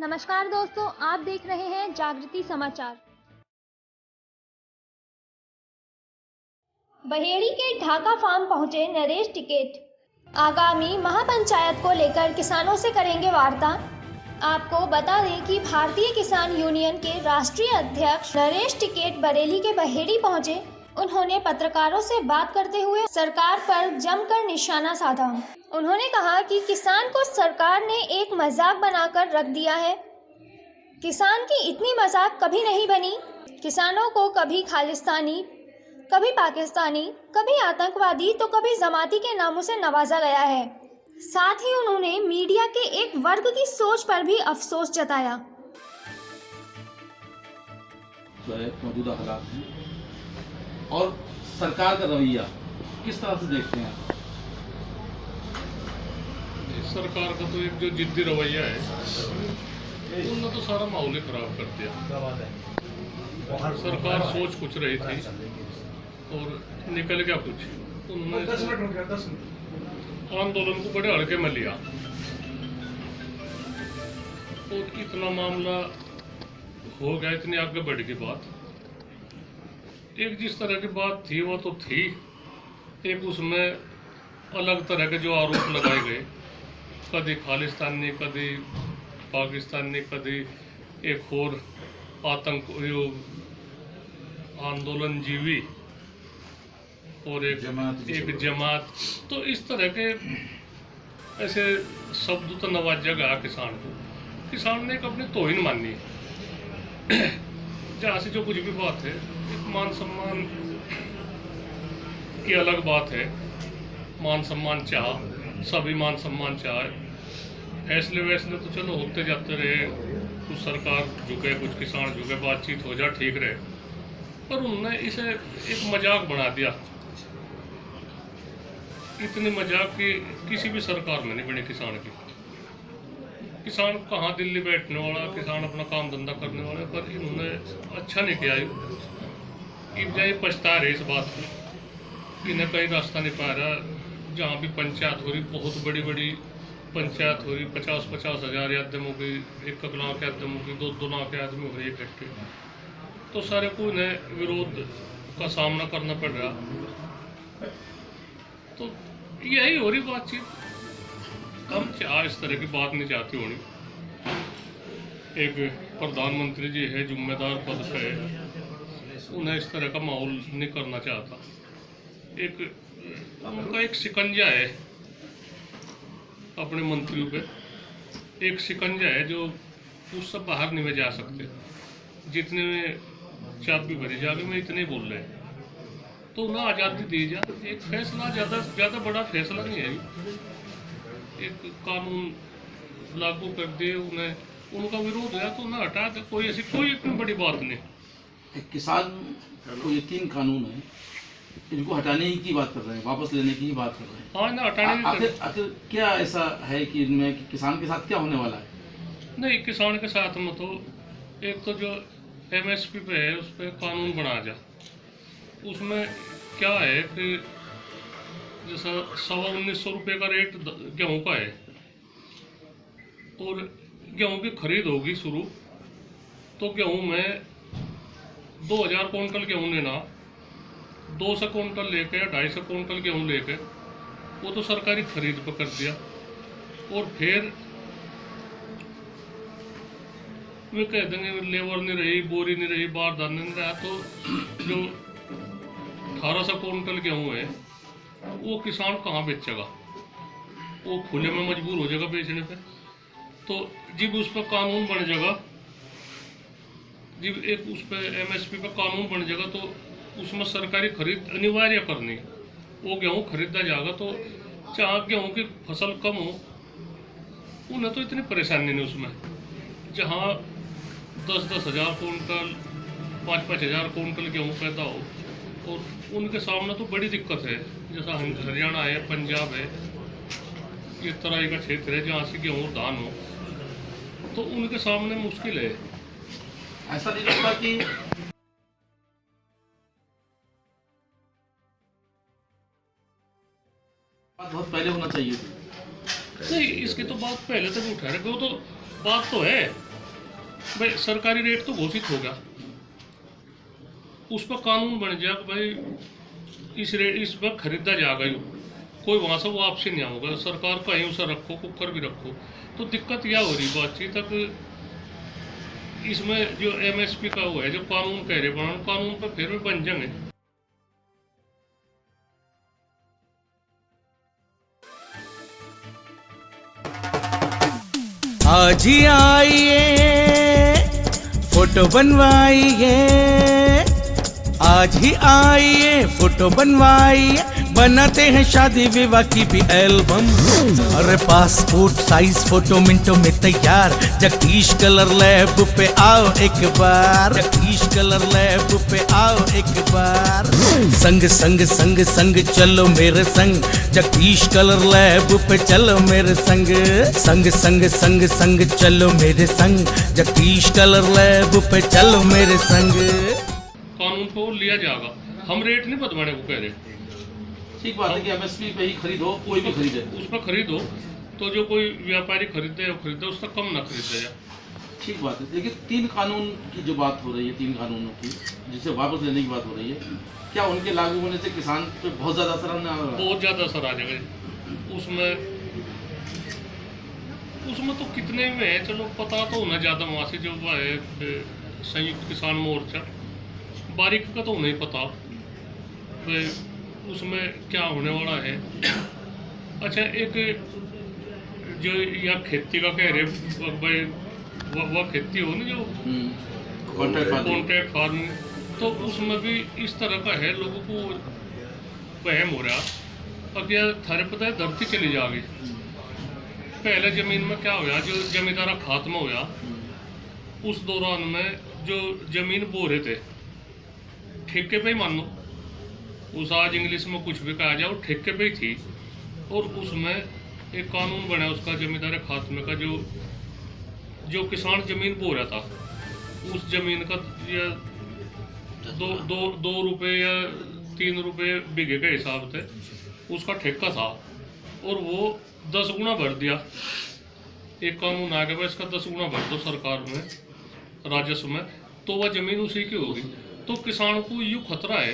नमस्कार दोस्तों, आप देख रहे हैं जागृति समाचार। बहेड़ी के ढाका फार्म पहुंचे नरेश टिकैत। आगामी महापंचायत को लेकर किसानों से करेंगे वार्ता। आपको बता दें कि भारतीय किसान यूनियन के राष्ट्रीय अध्यक्ष नरेश टिकैत बरेली के बहेड़ी पहुंचे। उन्होंने पत्रकारों से बात करते हुए सरकार पर जमकर निशाना साधा। उन्होंने कहा कि किसान को सरकार ने एक मजाक बनाकर रख दिया है। किसान की इतनी मजाक कभी नहीं बनी। किसानों को कभी खालिस्तानी, कभी पाकिस्तानी, कभी आतंकवादी तो कभी जमाती के नामों से नवाजा गया है। साथ ही उन्होंने मीडिया के एक वर्ग की सोच पर भी अफसोस जताया। मौजूदा हालात हैं और सरकार का रवैया किस तरह से देखते हैं आप? सरकार का तो एक जो जिद्दी रवैया है उन्होंने तो सारा माहौल ही खराब कर दिया। सरकार सोच कुछ रही थी और निकल गया कुछ। उन्होंने आंदोलन को बड़े हल्के में लिया और इतना मामला हो गया, इतनी आगे बढ़ गई बात। एक जिस तरह की बात थी वो तो थी, एक उसमें अलग तरह के जो आरोप लगाए गए, कभी खालिस्तानी, कभी पाकिस्तानी, कभी एक और आतंक आंदोलन जीवी और एक जमात, तो इस तरह के ऐसे शब्द तो नवाजा गया किसान को। किसान ने एक अपनी तौहीन मानी जहाँ से जो कुछ भी बात है, एक मान सम्मान की अलग बात है। मान सम्मान चाह, सभी मान सम्मान चाहे, फैसले वैसले तो चलो होते जाते रहे, कुछ सरकार झुके, कुछ किसान झुके, बातचीत हो जा, ठीक रहे। पर उन्होंने इसे एक मजाक बना दिया। इतनी मजाक की किसी भी सरकार में नहीं बनी किसान की। किसान कहाँ दिल्ली बैठने वाला, किसान अपना काम धंधा करने वाला, पर इन्होंने अच्छा नहीं किया। ये पछता रहे इस बात को, इन्हें कहीं रास्ता नहीं पा रहा। जहाँ भी पंचायत हो रही, बहुत बड़ी बड़ी पंचायत हो रही, 50-50 हज़ार आदमियों की, 1 लाख आदमियों की, 2-2 लाख आदमी हो रही इकट्ठे, तो सारे को इन्हें विरोध का सामना करना पड़ रहा। तो यही हो रही बातचीत। हम चाह इस तरह की बात नहीं चाहती होनी। एक प्रधानमंत्री जी है, जिम्मेदार पद पे है, उन्हें इस तरह का माहौल नहीं करना चाहता। एक उनका एक शिकंजा है अपने मंत्रियों पे, एक शिकंजा है जो उससे बाहर नहीं में जा सकते। जितने में चाबी भरी जाके में इतने बोल रहे हैं, तो ना आज़ादी दी जा। एक फैसला ज़्यादा बड़ा फैसला नहीं है, एक कानून लागू कर दिए, उन्हें उनका विरोध है तो ना हटा दे। कोई ऐसी कोई इतनी बड़ी बात नहीं। किसान को ये 3 कानून है, इनको हटाने की बात कर रहे हैं, वापस लेने की ही बात कर रहे हैं। हाँ ना, हटाने आखिर क्या ऐसा है कि इनमें कि किसान के साथ क्या होने वाला है? नहीं, किसान के साथ में तो एक तो जो MSP पे है उस पर कानून बना जा। उसमें क्या है कि जैसा 1900 रुपये का रेट गेहूँ का है और गेहूँ की खरीद होगी शुरू, तो गेहूँ में 2000 क्विंटल गेहूँ लेना, 200 क्विंटल लेके या 250 क्विंटल गेहूँ लेके, वो तो सरकारी खरीद पर कर दिया। और फिर वे कह देंगे लेबर नहीं रही, बोरी नहीं रही, बारदाना नहीं रहा, तो जो 1800 क्विंटल गेहूँ है वो किसान कहाँ बेचेगा? वो खुले में मजबूर हो जाएगा बेचने पे। तो जब उस पर कानून बन जाएगा, जब एक उस पर MSP पर कानून बन जाएगा, तो उसमें सरकारी खरीद अनिवार्य करनी, वो गेहूँ खरीदा जाएगा। तो जहाँ गेहूँ की फसल कम हो, उन्हें तो इतनी परेशानी नहीं उसमें। जहाँ 10-10 हज़ार क्विंटल, 5-5 हज़ार क्विंटल गेहूँ पैदा हो, और उनके सामने तो बड़ी दिक्कत है। जैसा हरियाणा है, पंजाब है, इस तरह का क्षेत्र है जहाँ से गेहूँ धान हो, तो उनके सामने मुश्किल है। ऐसा नहीं लगता कि बहुत पहले होना चाहिए थी? नहीं, इसकी तो बात पहले तक उठा रहे। वो तो बात तो है भाई, सरकारी रेट तो घोषित हो गया, उस पर कानून बन जाए कि भाई इस पर खरीदा जाएगा, कोई वहाँ से वापसी नहीं होगा, सरकार कहीं उसे रखो, कुकर भी रखो। तो दिक्कत यह हो रही बातचीत तक इसमें जो MSP का हुआ है, जो कानून कह रहे बनाना, कानून पर फिर भी बन जाएंगे। आज ही आइए फोटो बनवाइए, आज ही आइए फोटो बनवाइए, बनाते हैं शादी विवाह की भी एल्बम। अरे पासपोर्ट साइज फोटो मिनटों में तैयार, जगदीश कलर लैब पे आओ एक बार, जगदीश कलर लैब पे आओ एक बार। संग संग संग संग चलो मेरे संग, जगदीश कलर लैब पे चलो मेरे संग, संग संग संग संग चलो मेरे संग, जगदीश कलर लैब पे चलो मेरे संग। कानून को लिया जाएगा, हम रेट नहीं बदलवाने को कह रहे। ठीक बात है कि MSP पे ही खरीदो, कोई भी खरीदे, उस पर खरीदो, तो जो कोई व्यापारी खरीदे वो खरीदे, उसका कम ना खरीदे जाए। ठीक बात है। लेकिन 3 कानून की जो बात हो रही है, 3 कानूनों की जिसे वापस लेने की बात हो रही है, क्या उनके लागू होने से किसान पे बहुत ज़्यादा असर आने वाला है? बहुत ज़्यादा असर आ जाएगा उसमें तो कितने में है, चलो पता तो होना ज़्यादा वहाँ से जो है संयुक्त किसान मोर्चा, बारीक का तो नहीं पता उसमें क्या होने वाला है। अच्छा, एक जो यहाँ खेती का कह रहे भाई, वह खेती हो ना जो कॉन्ट्रैक्ट फार्मिंग, तो उसमें भी इस तरह का है, लोगों को वहम हो रहा। अब यह थारे पता है धरती चली जाएगी। पहले जमीन में क्या होया, जो जमींदारा खात्मा होया, उस दौरान में जो जमीन बो रहे थे ठेके पे ही, मान लो उस आज इंग्लिश में कुछ भी कहा जाए, वो ठेके पे ही थी। और उसमें एक कानून बना उसका, जमींदार खात्मे का, जो किसान जमीन बो रहा था, उस जमीन का या दो रुपये या 3 रुपये बीघे के हिसाब से उसका ठेका था, और वो 10 गुना भर दिया। एक कानून आ गया, इसका 10 गुना भर दो सरकार में, राजस्व में, तो वह जमीन उसी की होगी। तो किसान को यूँ खतरा है,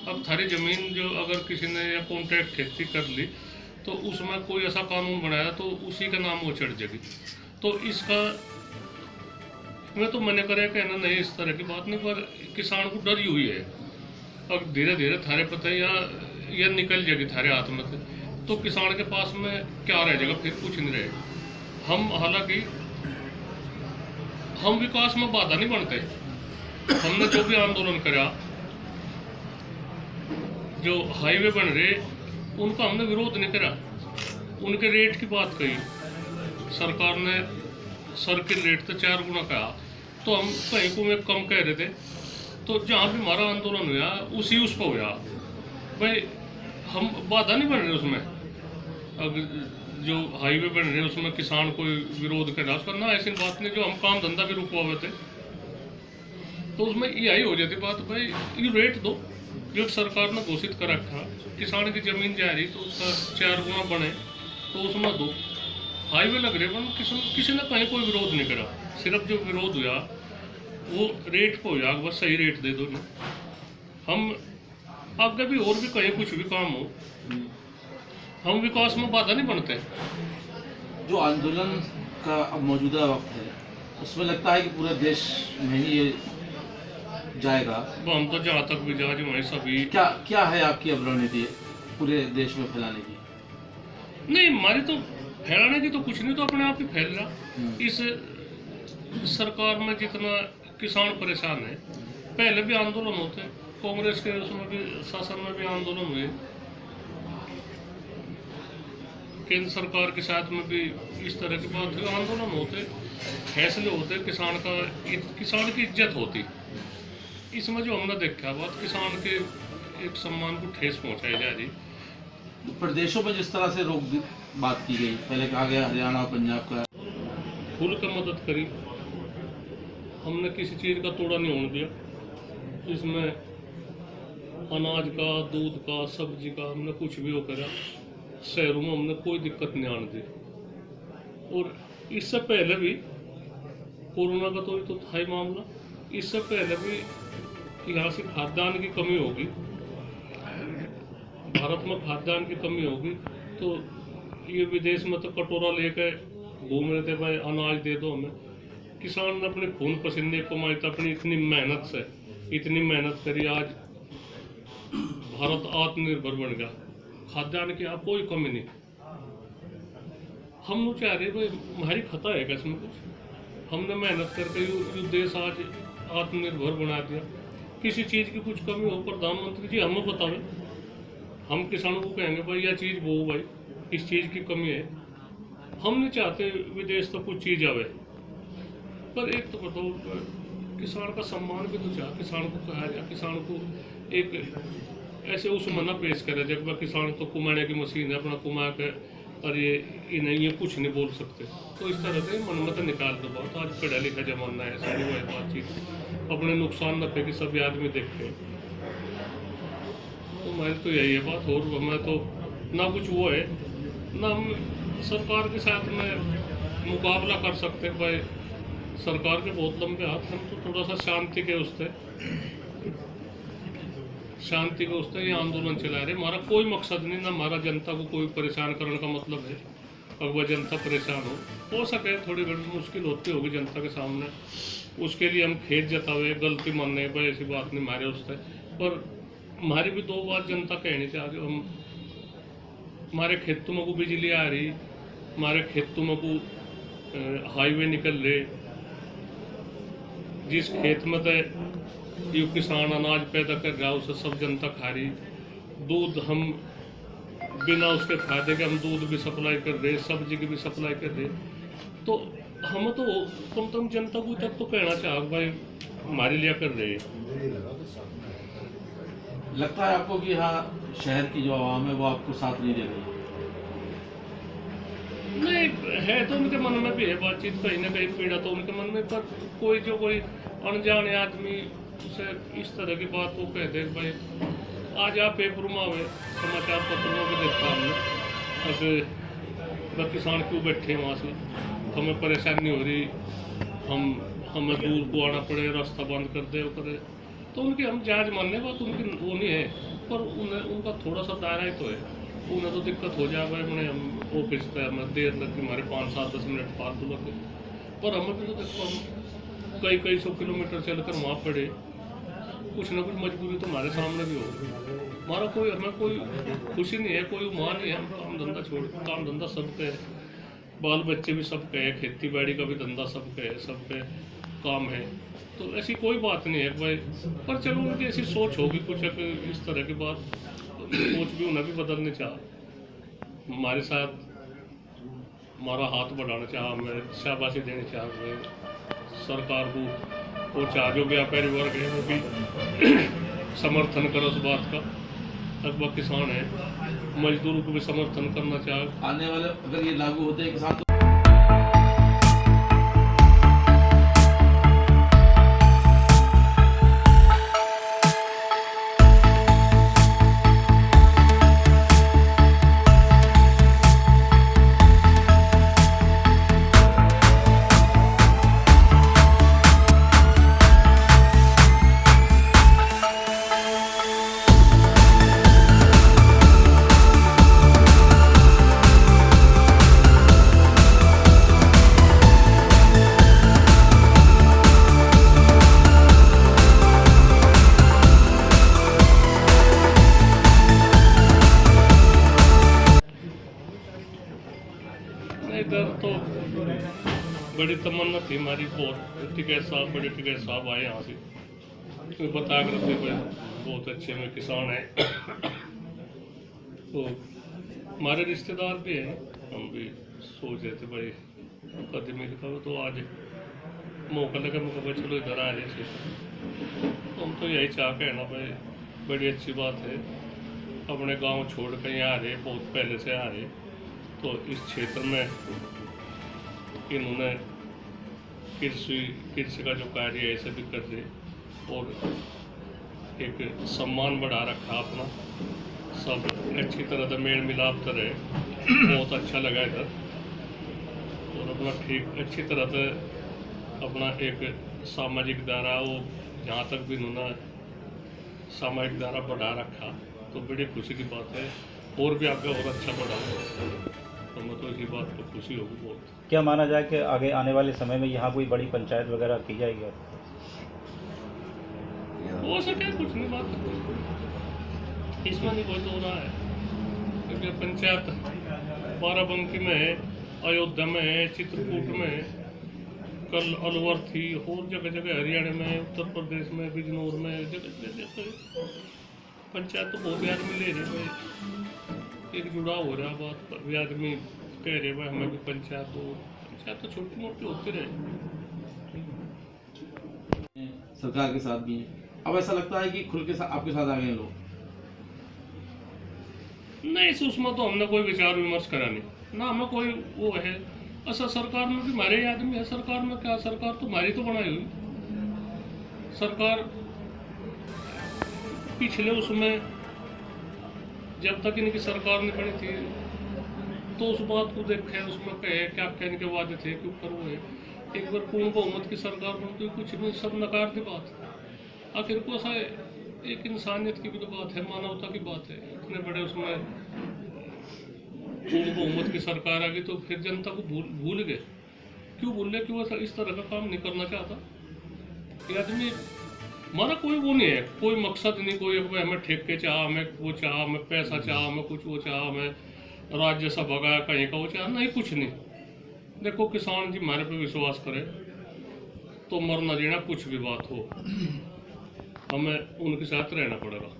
अब थारी जमीन जो अगर किसी ने या कॉन्ट्रैक्ट खेती कर ली, तो उसमें कोई ऐसा कानून बनाया तो उसी का नाम वो चढ़ जाएगी। तो इसका मैं तो मैंने करे कहना नहीं, इस तरह की बात नहीं, पर किसान को डर हुई है। अब धीरे धीरे थारे पता या निकल जाएगी थारे हाथ में से, तो किसान के पास में क्या रह जाएगा, फिर कुछ नहीं रहेगा। हम हालांकि हम विकास में बाधा नहीं बनते, हमने जो भी आंदोलन करा, जो हाईवे बन रहे उनका हमने विरोध नहीं करा, उनके रेट की बात कही, सरकार ने सर्किल रेट तो 4 गुना कहा, तो हम कहीं को में कम कह रहे थे। तो जहाँ भी हमारा आंदोलन हुआ उस पर हुआ भाई, हम बाधा नहीं बन रहे उसमें। अब जो हाईवे बन रहे उसमें किसान कोई विरोध कर रहा, उसका ना ऐसी बात नहीं, जो हम काम धंधा भी रुकवाए थे, तो उसमें यही हो जाती बात भाई, ये रेट दो जो सरकार ने घोषित कर रखा, किसान की जमीन जा रही तो उसका 4 गुना बने तो उसमें दो। हाईवे लग रहे बन, किसी ने कहीं कोई विरोध नहीं करा, सिर्फ जो विरोध हुआ वो रेट को हुआ, बस सही रेट दे दो। हम आगे भी और भी कहीं कुछ भी काम हो, हम विकास में बाधा नहीं बनते। जो आंदोलन का अब मौजूदा वक्त है, उसमें लगता है कि पूरे देश में ही ये जाएगा। हम तो जहाँ तक भी जा जो सभी, क्या है आपकी अब रणनीति पूरे देश में फैलाने की? नहीं, हमारी तो फैलाने की तो कुछ नहीं, तो अपने आप ही फैल रहा। इस सरकार में जितना किसान परेशान है, पहले भी आंदोलन होते, कांग्रेस के उसमें भी शासन में भी आंदोलन हुए, केंद्र सरकार के साथ में भी इस तरह की बात हुई, आंदोलन होते, फैसले होते, किसान की इज्जत होती। इसमें जो हमने देखा बात, किसान के एक सम्मान को ठेस पहुंचाई जा रही। प्रदेशों में जिस तरह से रोक बात की गई, पहले कहा गया हरियाणा और पंजाब का, खुल कर मदद करी, हमने किसी चीज़ का तोड़ा नहीं होने दिया। इसमें अनाज का, दूध का, सब्जी का, हमने कुछ भी हो करा, शहरों में हमने कोई दिक्कत नहीं आने दी। और इससे पहले भी कोरोना का तो था ही मामला, इससे पहले भी यहाँ से खाद्यान्न की कमी होगी, भारत में खाद्यान्न की कमी होगी, तो ये विदेश में तो कटोरा लेकर घूम रहे थे, भाई अनाज दे दो हमें। किसान ने अपने खून पसीने कमाई तो अपनी इतनी मेहनत करी, आज भारत आत्मनिर्भर बन गया, खाद्यान्न की आप कोई कमी नहीं। हम लोग चाह रहे भाई हमारी खता है इसमें कुछ, हमने मेहनत करके ये देश आज आत्मनिर्भर बना दिया। किसी चीज़ की कुछ कमी हो प्रधानमंत्री जी हमें बतावे, हम किसानों को कहेंगे भाई यह चीज़ वो भाई इस चीज़ की कमी है। हम नहीं चाहते विदेश तो कुछ चीज़ आवे, पर एक तो बताओ किसान का सम्मान भी तो चाहे, किसान को कहा जाए, किसान को एक ऐसे उस मना पेश करे जब वह किसान तो कुमाने की मशीन है, अपना कुमा के और ये नहीं, ये कुछ नहीं बोल सकते। तो इस तरह से मन मत निकाल दो बात। आज पढ़ा लिखा जमाना है, सारी वही बातचीत अपने नुकसान न पे कि सभी आदमी देखते हैं। तो मैं तो यही है बात, और हमें तो ना कुछ वो है ना हम सरकार के साथ में मुकाबला कर सकते हैं। भाई सरकार के बहुत लंबे हाथ, हम तो थोड़ा सा शांति के उससे ये आंदोलन चला रहे। हमारा कोई मकसद नहीं, ना हमारा जनता को कोई परेशान करने का मतलब है। अगर वह जनता परेशान हो सके थोड़ी बड़ी मुश्किल होती होगी जनता के सामने, उसके लिए हम खेद जतावे, गलती मानने भाई ऐसी बात नहीं हमारे उससे। पर हमारी भी दो बात जनता कहनी चाहिए। हम हमारे खेतों में को बिजली आ रही, हमारे खेतों में को हाईवे निकल रहे, जिस खेत में तो ये किसान अनाज पैदा कर रहा है उसे सब जनता खा रही। दूध हम बिना उसके फायदे के हम दूध भी सप्लाई कर रहे, सब्जी की भी सप्लाई कर रहे। तो हम तो कम से कम जनता को तक तो कहना चाह भाई हमारे लिए कर रहे। लगता है आपको कि हाँ शहर की जो आवाम है वो आपको साथ नहीं दे रही है? नहीं है तो उनके मन में भी है बातचीत, कहीं ना कहीं पीड़ा तो उनके मन में। पर कोई अनजाने आदमी उसे इस तरह की बात वो कह दे भाई आज आप पेपर में आवे समाचार पत्रों में देखा हमने, अगर किसान क्यों बैठे वहाँ से हमें परेशानी हो रही, हमें दूर को आना पड़े, रास्ता बंद कर दे वो करे, तो उनकी हम जांच मानने बात उनकी वो नहीं है। पर उनका थोड़ा सा दायरा ही तो है, उन्हें तो दिक्कत हो जाए भाई हमने हम ऑफिस पे हमें देर लगती, हमारे 5-7-10 मिनट फालतू लगे। पर हमें भी तो देखो हम कई 100 किलोमीटर चलकर वहाँ पड़े, कुछ ना कुछ मजबूरी तो हमारे सामने भी हो। हमारा हमें कोई खुशी नहीं है, कोई मान नहीं है। हम काम धंधा छोड़, काम धंधा सबके है, बाल बच्चे भी सबके है, खेती बाड़ी का भी धंधा सबके है, सबके काम है। तो ऐसी कोई बात नहीं है भाई। पर चलो उनकी ऐसी सोच होगी कुछ इस तरह की बात, सोच भी उन्हें भी बदलने चाह, हमारे साथ हमारा हाथ बढ़ाना चाह, हमें शाबाशी देनी चाह सरकार को, वो चाह जो व्यापारी वर्ग है वो भी समर्थन करो उस बात का। अगवा किसान है, मजदूरों को भी समर्थन करना चाह। आने वाले अगर ये लागू होते हैं किसान इधर तो बड़ी तमन्ना थी हमारी, बहुत टिकैत साहब, बड़े टिकैत साहब आए यहाँ से, तो बता कर थे भाई बहुत अच्छे में किसान है। तो हमारे रिश्तेदार भी हैं, हम भी सोच रहे थे भाई कदम मिल का, तो आज मौका लगा, मौका चलो इधर आ जाए। तो हम तो यही चाह के है ना भाई, बड़ी अच्छी बात है, अपने गांव छोड़ कर यहाँ आ रहे, बहुत पहले से आ रहे। तो इस क्षेत्र में इन्होंने कृषि का जो कार्य है ऐसे भी कर रहे, और एक सम्मान बढ़ा रखा अपना, सब अच्छी तरह से मेल मिलाप रहे, बहुत अच्छा लगा इधर। और अपना ठीक अच्छी तरह से अपना एक सामाजिक दायरा वो जहाँ तक भी उन्होंने सामाजिक दायरा बढ़ा रखा तो बड़ी खुशी की बात है, और भी आगे और अच्छा बढ़ाओ तो मैं तो इसी बात पर खुशी होगी बहुत। क्या माना जाए कि आगे आने वाले समय में यहाँ कोई बड़ी पंचायत वगैरह की जाएगी? हो सके कुछ नहीं बात इसमें नहीं कोई तो हो रहा है, क्योंकि पंचायत बाराबंकी में है, अयोध्या में है, चित्रकूट में है, कल अलवर थी, और जगह जगह हरियाणा में, उत्तर प्रदेश में, बिजनौर में, जगह जगह पंचायत तो बहुत आदमी ले रहे भाई, एक जुड़ाव हो रहा बात पर भी, आदमी कह रहे भाई हमें भी पंचायत हो। पंचायत तो छोटी मोटी होती रहे, सरकार के साथ भी हैं। अब ऐसा लगता है कि खुल के साथ आपके साथ आ गए हैं लोग? नहीं, उसमें तो हमने कोई विचार विमर्श करा नहीं ना, हमें कोई वो है। अच्छा, सरकार में भी हमारे आदमी है, सरकार में क्या, सरकार तो हमारी तो बनाई हुई सरकार। पिछले उसमें जब तक इनकी सरकार नहीं बनी थी तो उस बात को देखे, उसमें कहे क्या कहने के वादे थे कि ऊपर वो है। एक बार पूर्ण बहुमत की सरकार बनती कुछ नहीं, सब नकार दी बात। आखिर को ऐसा एक इंसानियत की भी तो बात है, मानवता की बात है। इतने बड़े उसमें पूर्ण बहुमत की सरकार आ गई तो फिर जनता को भूल गए। क्यों भूल गए? क्यों ऐसा इस तरह का काम नहीं करना चाहता ये आदमी? हमारा कोई वो नहीं है, कोई मकसद नहीं, कोई हमें ठेके चाह, हमें वो चाह, हमें पैसा चाह, हमें कुछ वो चाह, हमें राज्य सभा का कहीं का वो चाह, नहीं, कुछ नहीं। देखो, किसान जी हमारे पे विश्वास करे तो मरना जीना कुछ भी बात हो, हमें उनके साथ रहना पड़ेगा।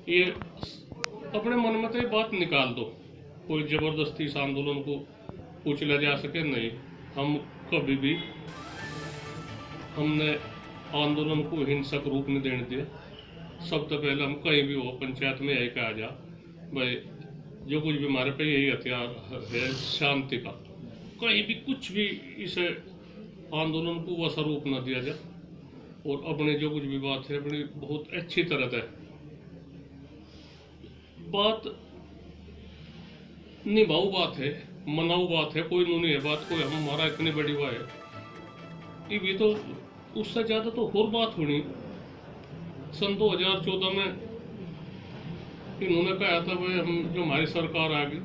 ये अपने मन में तो ये बात निकाल दो, कोई जबरदस्ती इस आंदोलन को कुचला जा सके नहीं। हम कभी भी हमने आंदोलन को हिंसक रूप नहीं देने दिया। सब तो पहले हम कहीं भी हो पंचायत में यही कहा जा भाई जो कुछ भी हमारे पे यही हथियार है शांति का, कहीं भी कुछ भी इस आंदोलन को वैसा रूप न दिया जाए, और अपने जो कुछ भी बात है अपनी बहुत अच्छी तरह से बात निभाऊ बात है, मनाऊ बात है, कोई नहीं है बात, कोई हमारा इतनी बड़ी हुआ है ये भी तो उससे ज़्यादा तो और बात होनी। सन 2014 में इन्होंने कहा था भाई हम जो हमारी सरकार आ गई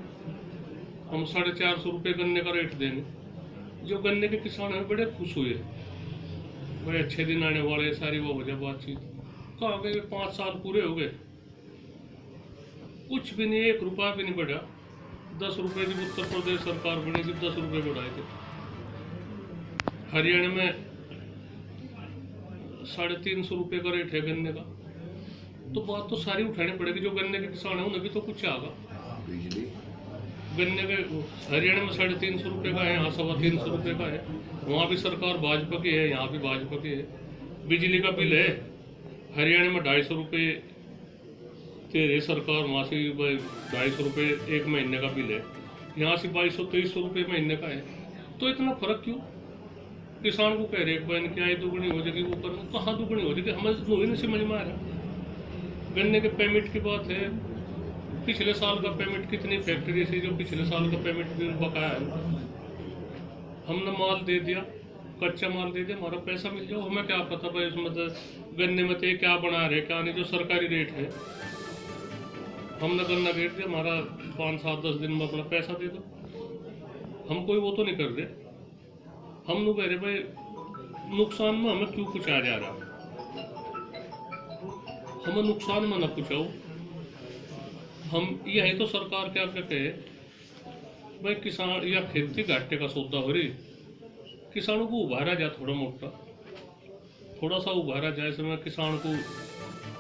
हम 450 रुपये गन्ने का रेट देंगे। जो गन्ने के किसान हैं बड़े खुश हुए, बड़े अच्छे दिन आने वाले, सारी वो हो जाए बातचीत। कहाँ गए? 5 साल पूरे हो गए, कुछ भी नहीं, 1 रुपया भी नहीं बढ़ा। 10 रुपये की उत्तर प्रदेश सरकार बनी थी, 10 रुपये बढ़ाए थे। हरियाणा में 350 रुपये का रेट है गन्ने का, तो बात तो सारी उठानी पड़ेगी। जो गन्ने के किसान है उन्हें भी तो कुछ आगा। गन्ने के हरियाणा में 350 रुपये का है, यहाँ 325 रुपये का है। वहाँ भी सरकार भाजपा की है, यहाँ भी भाजपा की है। बिजली का बिल है हरियाणा में 250 रुपये दे रही सरकार, वहाँ से 250 रुपये 1 महीने का बिल है, यहाँ से 2200-2300 रुपये महीने का है। तो इतना फर्क क्यों? किसान को कह रहे एक बहन क्या दुगनी हो जाएगी, वो करना कहाँ दुगनी हो जाएगी, हमें तो ही नहीं समझ में आ रहा। गन्ने के पेमेंट की बात है, पिछले साल का पेमेंट कितनी फैक्ट्री से जो पिछले साल का पेमेंट बिल बकाया है, हमने माल दे दिया, कच्चा माल दे दिया, हमारा पैसा मिल जाओ। हमें क्या पता भाई उसमें तो गन्ने में तो क्या बना रहे क्या नहीं, जो सरकारी रेट है हमने गन्ना रेट दिया, हमारा 5-7-10 दिन में अपना पैसा दे दो। हम कोई वो तो नहीं कर रहे, हम लोग कह रहे भाई नुकसान में हमें क्यों कुछ आ जा रहा, हमें नुकसान में ना कुछाओ। हम यही तो सरकार क्या कहते हैं भाई किसान या खेती घाटे का सौदा हो रही, किसानों को उभारा जाए, थोड़ा मोटा थोड़ा सा उभारा जाए, इसमें किसान को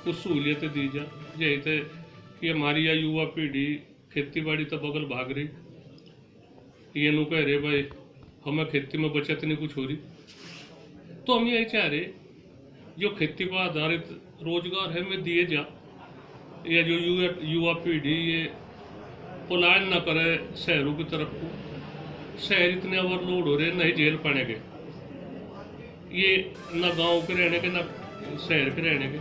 कुछ सहूलियतें दी जाए। यही थे कि हमारी या युवा पीढ़ी खेती बाड़ी तो बगल भाग रही, ये नु कह रहे भाई हमें खेती में बचत नहीं कुछ हो रही। तो हम यही चाह रहे जो खेती पर आधारित रोजगार है में दिए जा, या जो युवा पीढ़ी ये पलायन ना करे शहरों की तरफ को। शहर इतने ओवरलोड हो रहे नहीं झेल पाएंगे, ये ना गांव के रहने के ना शहर के रहने के।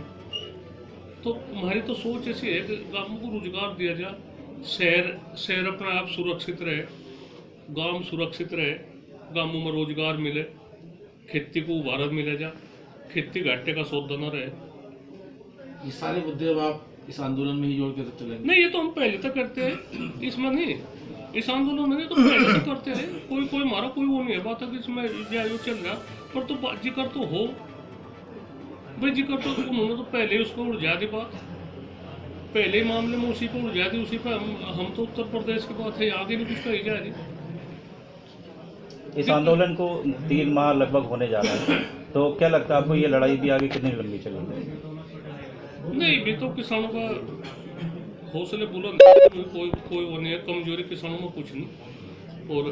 तो हमारी तो सोच ऐसी है कि गांवों को रोजगार दिया जाए, शहर अपने आप सुरक्षित रहे, गांव सुरक्षित रहे, गांवों में रोजगार मिले, खेती को उभार मिले जा, खेती घाटे का सौदा न रहे। ये सारे मुद्दे अब आप इस आंदोलन में ही जोड़ के चलेंगे? नहीं, ये तो हम पहले तक करते हैं, इसमें नहीं, इस आंदोलन में तो पहले से करते हैं। कोई हमारा कोई वो नहीं है बात है कि इसमें जो चल रहा, पर तो जिक्र तो हो भाई, जिक्र तो उन्होंने तो पहले उसको उलझा दी बात, पहले ही मामले में उसी को उलझा दी, उसी पर हम तो उत्तर प्रदेश की बात है, आगे नहीं कुछ कही जा रही। इस आंदोलन को 3 माह लगभग होने जा रहा है, तो क्या लगता है आपको ये लड़ाई भी आगे कितनी लंबी चलेगी? नहीं, भी तो किसानों का हौसले बुलंद है, कोई वो नहीं है, कमजोरी किसानों में कुछ नहीं। और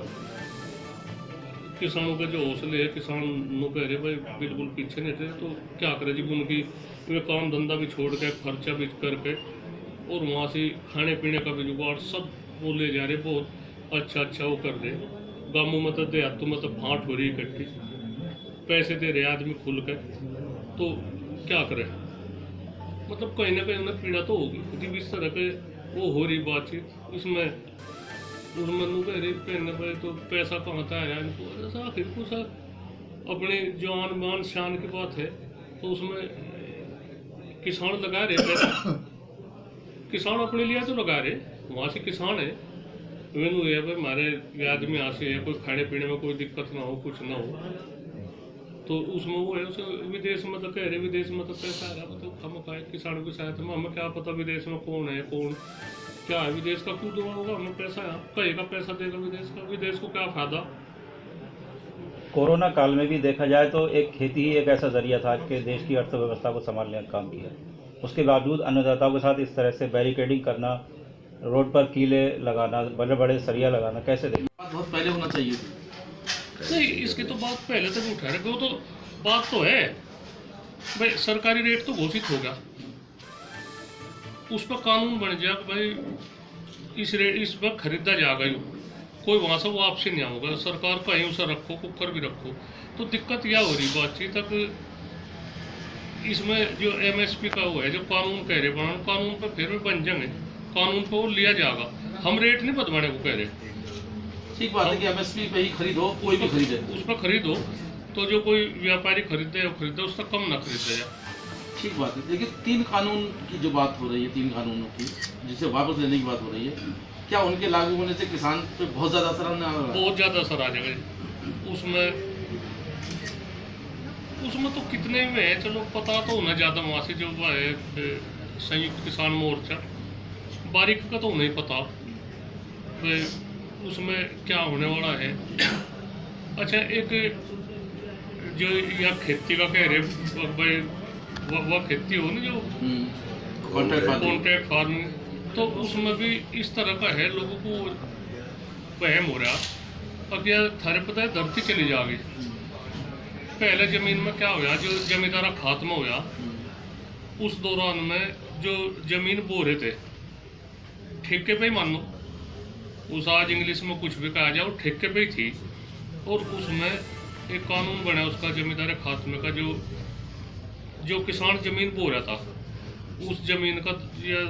किसानों के जो हौसले है, किसान कह रहे भाई बिल्कुल पीछे नहीं थे, तो क्या करे जी, उनकी वे काम धंधा भी छोड़ के, खर्चा भी करके, और वहाँ से खाने पीने का भी जुगाड़ सब वो ले जा रहे, बहुत अच्छा वो कर रहे। गाँवों में तो देहातों में तो फाँट हो रही इकट्ठी, पैसे दे रहे आदमी खुल कर, तो क्या करे, मतलब कहीं ना कहीं उन्हें पीड़ा तो होगी। जब इस तरह के वो हो रही बातचीत, उसमें मनु कह रही पहनने पर तो पैसा कहाँ था है इनको, ऐसा आखिर कुछ अपनी जान मान शान की बात है, तो उसमें किसान लगा रहे पैसा, किसान अपने लिए तो लगा रहे, वहाँ से किसान है, मैनू ये भाई हमारे आदमी यहाँ से है, कोई खाने पीने में कोई दिक्कत ना हो, कुछ ना हो, तो उसमें वो है, उसे विदेश में तो कह रहे विदेश में तो पैसा आ रहा, मतलब हम कहा किसानों की सहायता में, हमें क्या पता विदेश में कौन है कौन क्या है, विदेश का क्यों देना होगा, हमें पैसा यहाँ कहेगा पैसा देगा विदेश को क्या फायदा। कोरोना काल में भी देखा जाए तो एक खेती ही एक ऐसा जरिया था कि देश की अर्थव्यवस्था को संभालने का काम किया, उसके बावजूद अन्नदाताओं के साथ इस तरह से बैरिकेडिंग करना, रोड पर कीले लगाना, बड़े बड़े सरिया लगाना, कैसे देखें? बहुत पहले होना चाहिए थी। नहीं, इसकी तो बात पहले तक उठा रहे, वो तो बात तो है भाई, सरकारी रेट तो घोषित हो गया, उस पर कानून बन जाए भाई इस पर खरीदा जाएगा, कोई वहाँ से वापसी नहीं होगा, सरकार कहीं उसे रखो, कुकर भी रखो, तो दिक्कत यह हो रही बातचीत तक। इसमें जो MSP का वो है, जो कानून कह रहे बनाना, कानून पर फिर भी बन जाएंगे, कानून पर वो लिया जाएगा, हम रेट नहीं बदलवाने को कह रहे। ठीक बात है कि MSP पे ही खरीदो, कोई भी खरीदे, उस पर खरीदो, तो जो कोई व्यापारी खरीदे उसका कम ना खरीदा जाए। ठीक बात है। लेकिन 3 कानून की जो बात हो रही है, 3 कानूनों की जिसे वापस लेने की बात हो रही है, क्या उनके लागू होने से किसान पे बहुत ज़्यादा असर आने वाला है? बहुत ज़्यादा असर आ जाएगा उसमें तो कितने में है, चलो पता तो होना ज़्यादा, वहाँ से जो है संयुक्त किसान मोर्चा, बारीक का तो नहीं पता उसमें क्या होने वाला है। अच्छा, एक जो यहाँ खेती का कह रहे भाई, वह खेती हो ना जो कॉन्ट्रैक्ट फार्मिंग, तो उसमें भी इस तरह का है, लोगों को वहम हो रहा। अब यह थारे पता है धरती चली जाएगी, पहले ज़मीन में क्या होया, जो जमींदारा खात्मा होया, उस दौरान में जो ज़मीन बो रहे थे ठेके पे ही, मान लो उस आज इंग्लिश में कुछ भी कहा जाए, वो ठेके पे ही थी, और उसमें एक कानून बना उसका जमींदार खात्मे का, जो किसान जमीन बो रहा था, उस जमीन का या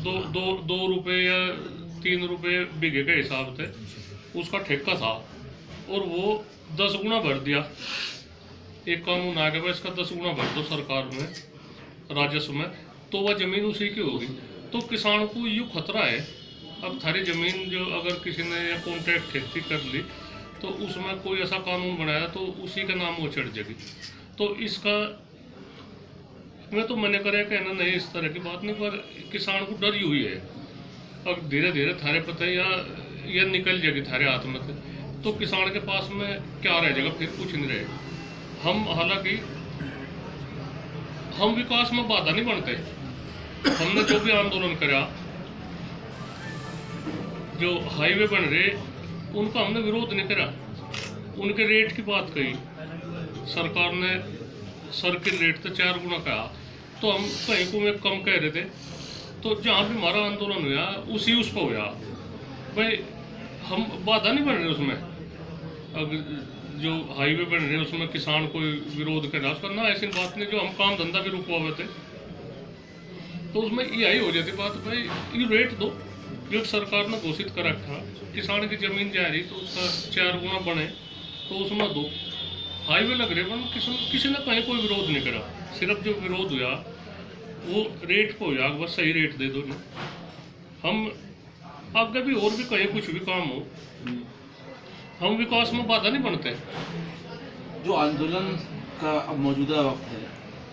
2 रुपये या 3 रुपये बीघे के हिसाब से उसका ठेका था, और वो 10 गुना भर दिया। एक कानून आ गया, इसका 10 गुना भर दो सरकार में राजस्व में, तो वह जमीन उसी की होगी। तो किसान को यूँ खतरा है, अब थारी जमीन जो अगर किसी ने या कॉन्ट्रैक्ट खेती कर ली, तो उसमें कोई ऐसा कानून बनाया तो उसी का नाम वो चढ़ जाएगी। तो इसका मैं तो मैंने करे कहना नहीं, इस तरह की बात नहीं, पर किसान को डरी हुई है। अब धीरे धीरे थारे पता है या निकल जाएगी थारे हाथ में से, तो किसान के पास में क्या रह जाएगा, फिर कुछ नहीं रहेगा। हम हालांकि हम विकास में बाधा नहीं बनते, हमने जो भी आंदोलन करा, जो हाईवे बन रहे उनका हमने विरोध नहीं करा, उनके रेट की बात कही, सरकार ने सर्किल रेट तो 4 गुना कहा, तो हम कहीं को में कम कह रहे थे। तो जहाँ भी हमारा आंदोलन हुआ उस पर हुआ भाई, हम बाधा नहीं बन रहे उसमें। अब जो हाईवे बन रहे उसमें किसान कोई विरोध कर रहा, उसका ना ऐसी बात नहीं, जो हम काम धंधा भी रुकवाए थे, तो उसमें यही हो जाती बात भाई, ये रेट दो जो सरकार ने घोषित कर रखा, किसान की जमीन जा रही तो उसका 4 गुना बने तो उसमें दो, हाईवे लग रहे पर किसी ने कहीं कोई विरोध नहीं करा। सिर्फ जो विरोध हुआ वो रेट को हुआ, बस सही रेट दे दो। हम आगे भी और भी कहीं कुछ भी काम हो, हम विकास में बाधा नहीं बनते। जो आंदोलन का अब मौजूदा वक्त है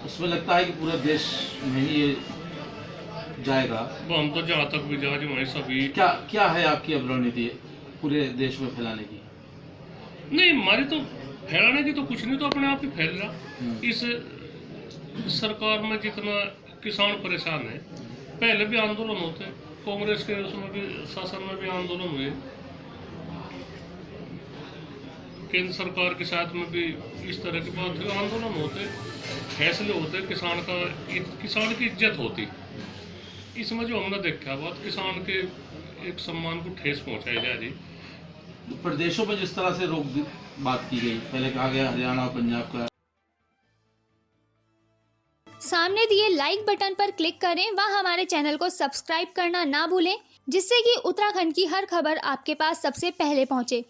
उसमें लगता है कि पूरा देश में ही ये जाएगा। वो हम तो जहाँ तक भी जा वहीं सभी क्या क्या है आपकी अब रणनीति पूरे देश में फैलाने की? नहीं, हमारी तो फैलाने की तो कुछ नहीं, तो अपने आप ही फैल रहा। इस सरकार में जितना किसान परेशान है, पहले भी आंदोलन होते, कांग्रेस के उसमें भी शासन में भी आंदोलन हुए, केंद्र सरकार के साथ में भी इस तरह की बात हुई, आंदोलन होते, फैसले होते, किसान की इज्जत होती। इसमें जो हमने देखा बात किसान के एक सम्मान को ठेस पहुंचाई जा रही। प्रदेशों में जिस तरह से रोक बात की गई, पहले कहा गया हरियाणा और पंजाब का। सामने दिए लाइक बटन पर क्लिक करें व हमारे चैनल को सब्सक्राइब करना ना भूलें, जिससे कि उत्तराखंड की हर खबर आपके पास सबसे पहले पहुंचे।